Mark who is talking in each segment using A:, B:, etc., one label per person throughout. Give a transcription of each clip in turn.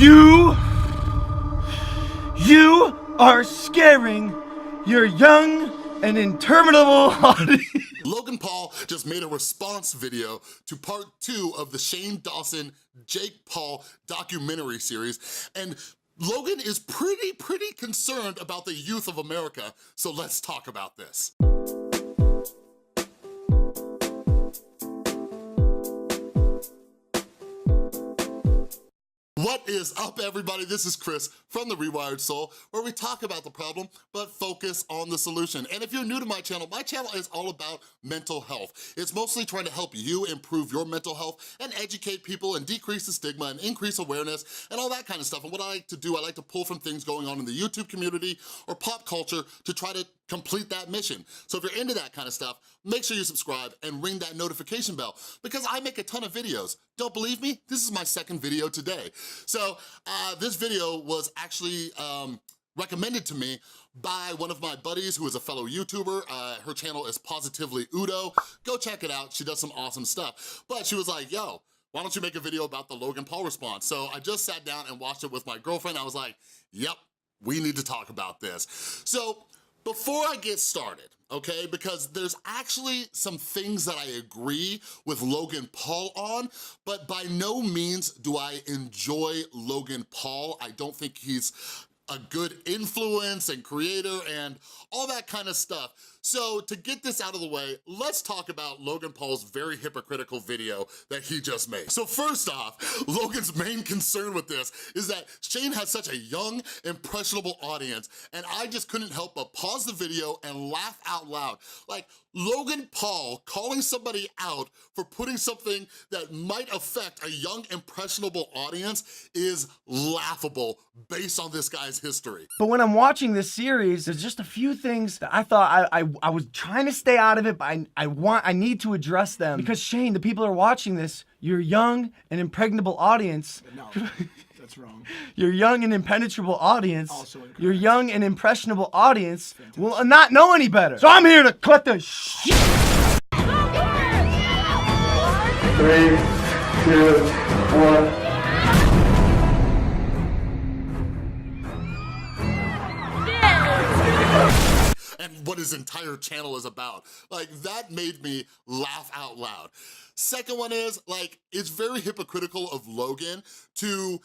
A: You are scaring your young and interminable audience.
B: Logan Paul just made a response video to part 2 of the Shane Dawson, Jake Paul documentary series, and Logan is pretty concerned about the youth of America, so let's talk about this. What is up, everybody? This is Chris from The Rewired Soul, where we talk about the problem, but focus on the solution. And if you're new to my channel is all about mental health. It's mostly trying to help you improve your mental health and educate people and decrease the stigma and increase awareness and all that kind of stuff. And what I like to do, I like to pull from things going on in the YouTube community or pop culture to try to complete that mission. So if you're into that kind of stuff, make sure you subscribe and ring that notification bell because I make a ton of videos. Don't believe me? This is my second video today. So this video was actually recommended to me by one of my buddies who is a fellow YouTuber. Her channel is Positively Udo. Go check it out. She does some awesome stuff. But she was like, yo, why don't you make a video about the Logan Paul response? So I just sat down and watched it with my girlfriend. I was like, yep, we need to talk about this. So before I get started, okay, because there's actually some things that I agree with Logan Paul on, but by no means do I enjoy Logan Paul. I don't think he's a good influence and creator and all that kind of stuff. So to get this out of the way, let's talk about Logan Paul's very hypocritical video that he just made. So first off, Logan's main concern with this is that Shane has such a young, impressionable audience, and I just couldn't help but pause the video and laugh out loud. Like, Logan Paul calling somebody out for putting something that might affect a young, impressionable audience is laughable based on this guy's history.
A: But when I'm watching this series, there's just a few things that I thought I was trying to stay out of it, but I need to address them. Because Shane, the people are watching this, you're young and impregnable audience.
C: No, that's wrong.
A: Your young and impenetrable audience,
C: Also incorrect.
A: your young and impressionable audience will not know any better. So I'm here to cut the shit.
D: 3, 2, 1.
B: And what his entire channel is about. Like, that made me laugh out loud. Second one is, like, it's very hypocritical of Logan to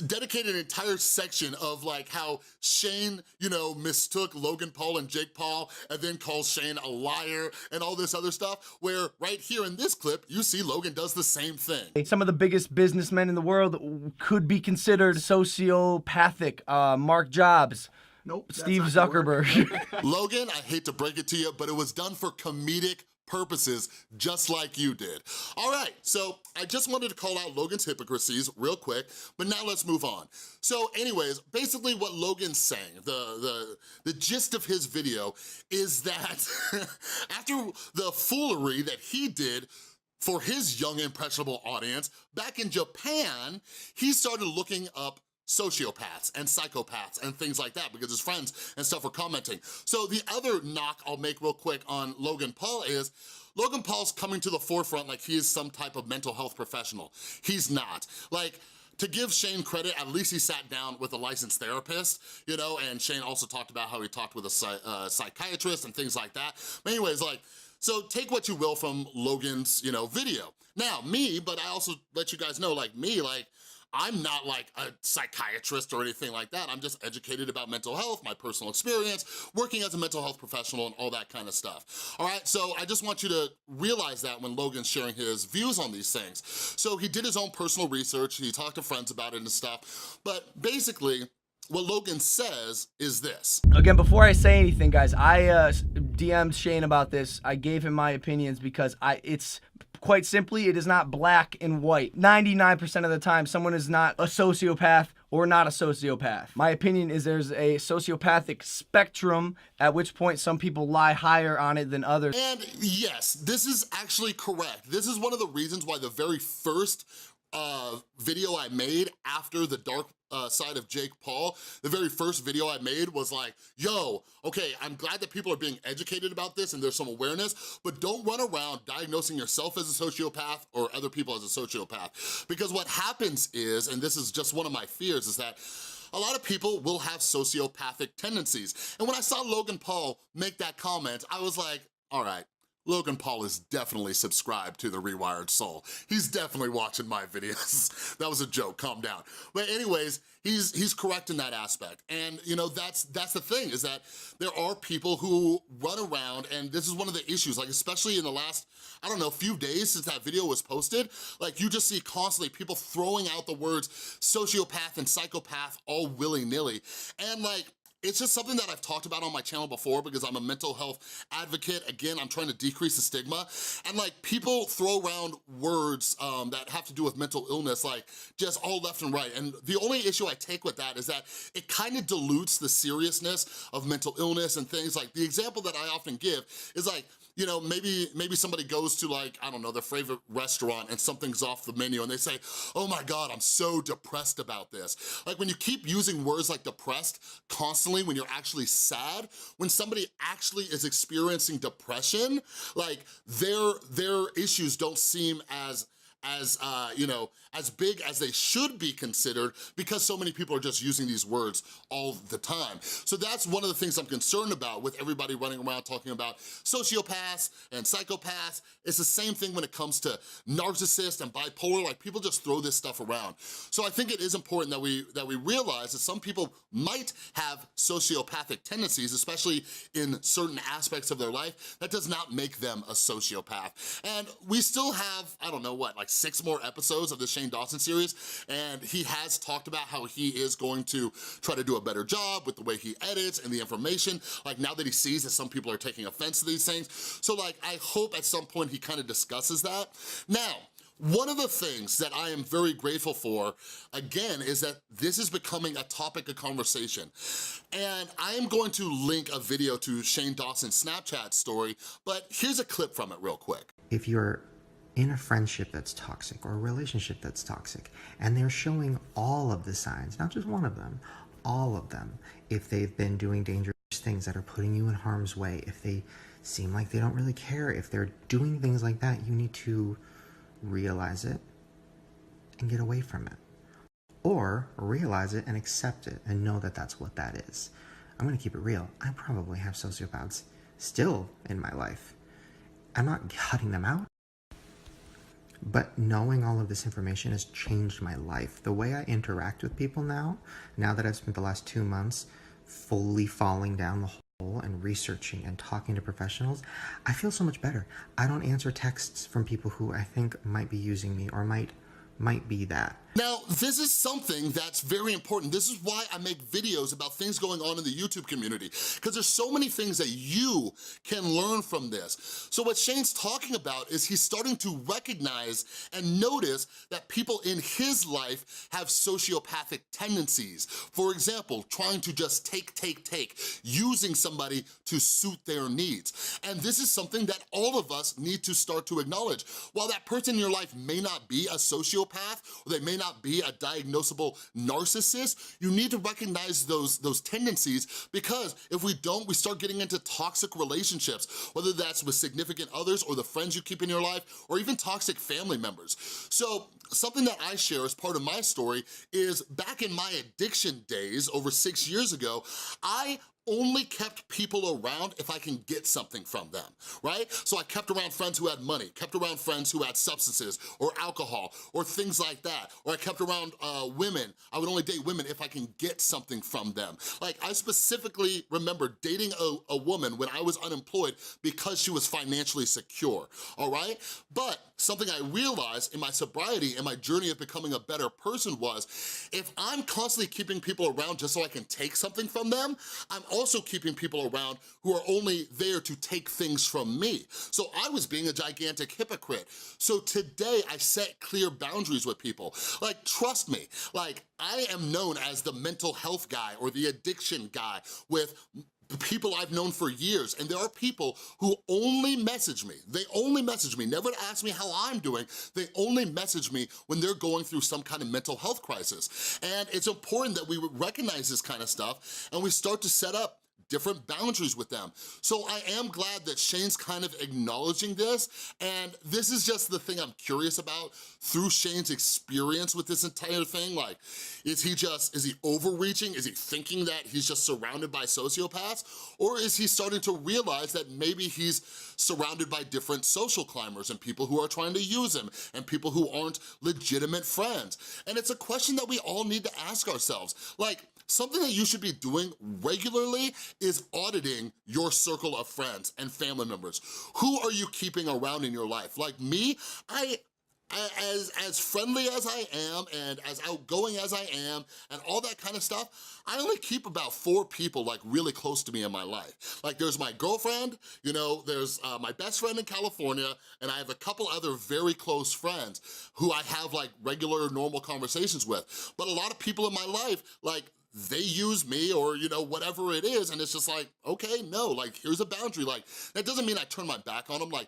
B: dedicate an entire section of like how Shane, you know, mistook Logan Paul and Jake Paul and then calls Shane a liar and all this other stuff, where right here in this clip, you see Logan does the same thing.
A: Some of the biggest businessmen in the world could be considered sociopathic. Mark Jobs.
C: Nope.
A: Steve Zuckerberg.
B: Logan, I hate to break it to you, but it was done for comedic purposes, just like you did. All right, so I just wanted to call out Logan's hypocrisies real quick, but now let's move on. So anyways, basically what Logan's saying, the gist of his video is that after the foolery that he did for his young, impressionable audience, back in Japan, he started looking up sociopaths and psychopaths and things like that because his friends and stuff were commenting. So the other knock I'll make real quick on Logan Paul is Logan Paul's coming to the forefront like he is some type of mental health professional. He's not. Like, to give Shane credit, at least he sat down with a licensed therapist, you know, and Shane also talked about how he talked with a psychiatrist and things like that. But anyways, like, so take what you will from Logan's, you know, video. Now, me, but I also let you guys know, like me, like, I'm not like a psychiatrist or anything like that. I'm just educated about mental health, my personal experience, working as a mental health professional and all that kind of stuff. All right, so I just want you to realize that when Logan's sharing his views on these things. So he did his own personal research, he talked to friends about it and stuff, but basically, what Logan says is this.
A: Again, before I say anything, guys, I DM'd Shane about this. I gave him my opinions because it's quite simply, it is not black and white. 99% of the time, someone is not a sociopath or not a sociopath. My opinion is there's a sociopathic spectrum, at which point some people lie higher on it than others.
B: And yes, this is actually correct. This is one of the reasons why the very first video I made after the dark side of Jake Paul, the very first video I made was like, yo, okay, I'm glad that people are being educated about this and there's some awareness, but don't run around diagnosing yourself as a sociopath or other people as a sociopath. Because what happens is, and this is just one of my fears, is that a lot of people will have sociopathic tendencies. And when I saw Logan Paul make that comment, I was like, all right, Logan Paul is definitely subscribed to The Rewired Soul. He's definitely watching my videos. That was a joke, calm down. But anyways, he's correct in that aspect. And you know, that's the thing, is that there are people who run around, and this is one of the issues, like especially in the last, I don't know, few days since that video was posted, like you just see constantly people throwing out the words sociopath and psychopath all willy-nilly. And like, it's just something that I've talked about on my channel before because I'm a mental health advocate. Again, I'm trying to decrease the stigma. And like people throw around words that have to do with mental illness, like just all left and right. And the only issue I take with that is that it kind of dilutes the seriousness of mental illness and things. Like the example that I often give is like, you know, maybe somebody goes to like, I don't know, their favorite restaurant and something's off the menu and they say, oh my God, I'm so depressed about this. Like when you keep using words like depressed constantly when you're actually sad, when somebody actually is experiencing depression, like their issues don't seem as you know, as big as they should be considered because so many people are just using these words all the time. So that's one of the things I'm concerned about with everybody running around talking about sociopaths and psychopaths. It's the same thing when it comes to narcissists and bipolar, like people just throw this stuff around. So I think it is important that we realize that some people might have sociopathic tendencies, especially in certain aspects of their life. That does not make them a sociopath. And we still have, I don't know what, like 6 more episodes of the Shane Dawson series, and he has talked about how he is going to try to do a better job with the way he edits and the information, like now that he sees that some people are taking offense to these things. So like, I hope at some point he kind of discusses that. Now, one of the things that I am very grateful for, again, is that this is becoming a topic of conversation. And I am going to link a video to Shane Dawson's Snapchat story, but here's a clip from it real quick.
C: If you're in a friendship that's toxic or a relationship that's toxic, and they're showing all of the signs, not just one of them, all of them, if they've been doing dangerous things that are putting you in harm's way, if they seem like they don't really care, if they're doing things like that, you need to realize it and get away from it. Or realize it and accept it and know that that's what that is. I'm gonna keep it real. I probably have sociopaths still in my life. I'm not cutting them out. But knowing all of this information has changed my life. The way I interact with people now that I've spent the last 2 months fully falling down the hole and researching and talking to professionals, I feel so much better. I don't answer texts from people who I think might be using me or might be that.
B: Now, this is something that's very important. This is why I make videos about things going on in the YouTube community, because there's so many things that you can learn from this. So what Shane's talking about is he's starting to recognize and notice that people in his life have sociopathic tendencies. For example, trying to just take, using somebody to suit their needs. And this is something that all of us need to start to acknowledge. While that person in your life may not be a sociopath, or they may not be a diagnosable narcissist, you need to recognize those tendencies, because if we don't, we start getting into toxic relationships, whether that's with significant others or the friends you keep in your life, or even toxic family members. So something that I share as part of my story is back in my addiction days over 6 years ago, I only kept people around if I can get something from them, right? So I kept around friends who had money, kept around friends who had substances or alcohol or things like that. Or I kept around women. I would only date women if I can get something from them. Like I specifically remember dating a woman when I was unemployed because she was financially secure, all right? But something I realized in my sobriety and my journey of becoming a better person was, if I'm constantly keeping people around just so I can take something from them, I'm also keeping people around who are only there to take things from me. So I was being a gigantic hypocrite. So today I set clear boundaries with people. Like, trust me, like I am known as the mental health guy or the addiction guy with people I've known for years, and there are people who only message me. They only message me, never to ask me how I'm doing. They only message me when they're going through some kind of mental health crisis. And it's important that we recognize this kind of stuff and we start to set up different boundaries with them. So I am glad that Shane's kind of acknowledging this, and this is just the thing I'm curious about through Shane's experience with this entire thing. Like, is he overreaching? Is he thinking that he's just surrounded by sociopaths? Or is he starting to realize that maybe he's surrounded by different social climbers and people who are trying to use him and people who aren't legitimate friends? And it's a question that we all need to ask ourselves. Like, something that you should be doing regularly is auditing your circle of friends and family members. Who are you keeping around in your life? Like me, as friendly as I am and as outgoing as I am and all that kind of stuff, I only keep about 4 people like really close to me in my life. Like there's my girlfriend, you know, there's my best friend in California, and I have a couple other very close friends who I have like regular normal conversations with. But a lot of people in my life, like, they use me or, you know, whatever it is, and it's just like, okay, no, like, here's a boundary. Like, that doesn't mean I turn my back on them. Like,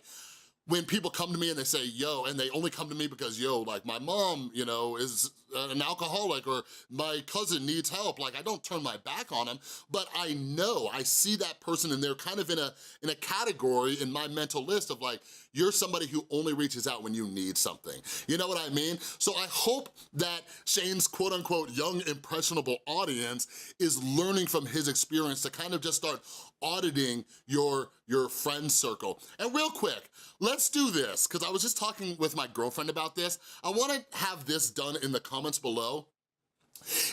B: when people come to me and they say, yo, and they only come to me because, yo, like my mom, you know, is an alcoholic or my cousin needs help, like I don't turn my back on them, but I know, I see that person and they're kind of in a category in my mental list of like, you're somebody who only reaches out when you need something. You know what I mean? So I hope that Shane's quote unquote young impressionable audience is learning from his experience to kind of just start auditing your friend circle. And real quick, let's do this, because I was just talking with my girlfriend about this. I wanna have this done in the comments below.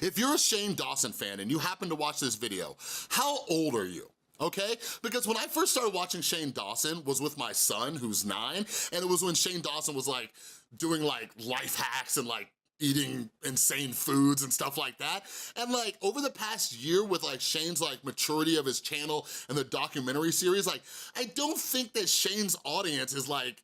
B: If you're a Shane Dawson fan and you happen to watch this video, how old are you? Okay? Because when I first started watching Shane Dawson was with my son, who's 9, and it was when Shane Dawson was like doing like life hacks and like eating insane foods and stuff like that. And like over the past year with like Shane's like maturity of his channel and the documentary series, like I don't think that Shane's audience is like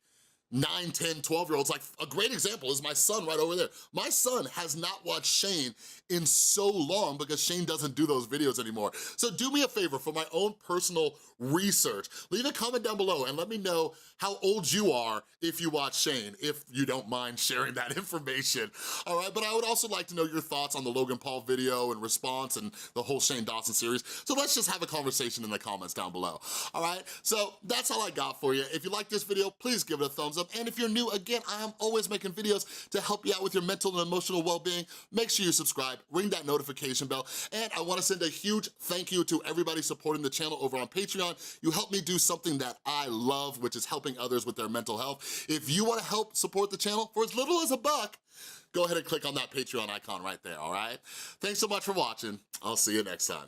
B: 9, 10, 12-year-olds. Like a great example is my son right over there. My son has not watched Shane in so long because Shane doesn't do those videos anymore. So do me a favor, for my own personal research, leave a comment down below and let me know how old you are if you watch Shane, if you don't mind sharing that information, all right? But I would also like to know your thoughts on the Logan Paul video and response and the whole Shane Dawson series. So let's just have a conversation in the comments down below, all right? So that's all I got for you. If you like this video, please give it a thumbs up. And if you're new, again, I am always making videos to help you out with your mental and emotional well-being. Make sure you subscribe, ring that notification bell, and I wanna send a huge thank you to everybody supporting the channel over on Patreon. You help me do something that I love, which is helping others with their mental health. If you wanna help support the channel for as little as $1, go ahead and click on that Patreon icon right there, all right? Thanks so much for watching. I'll see you next time.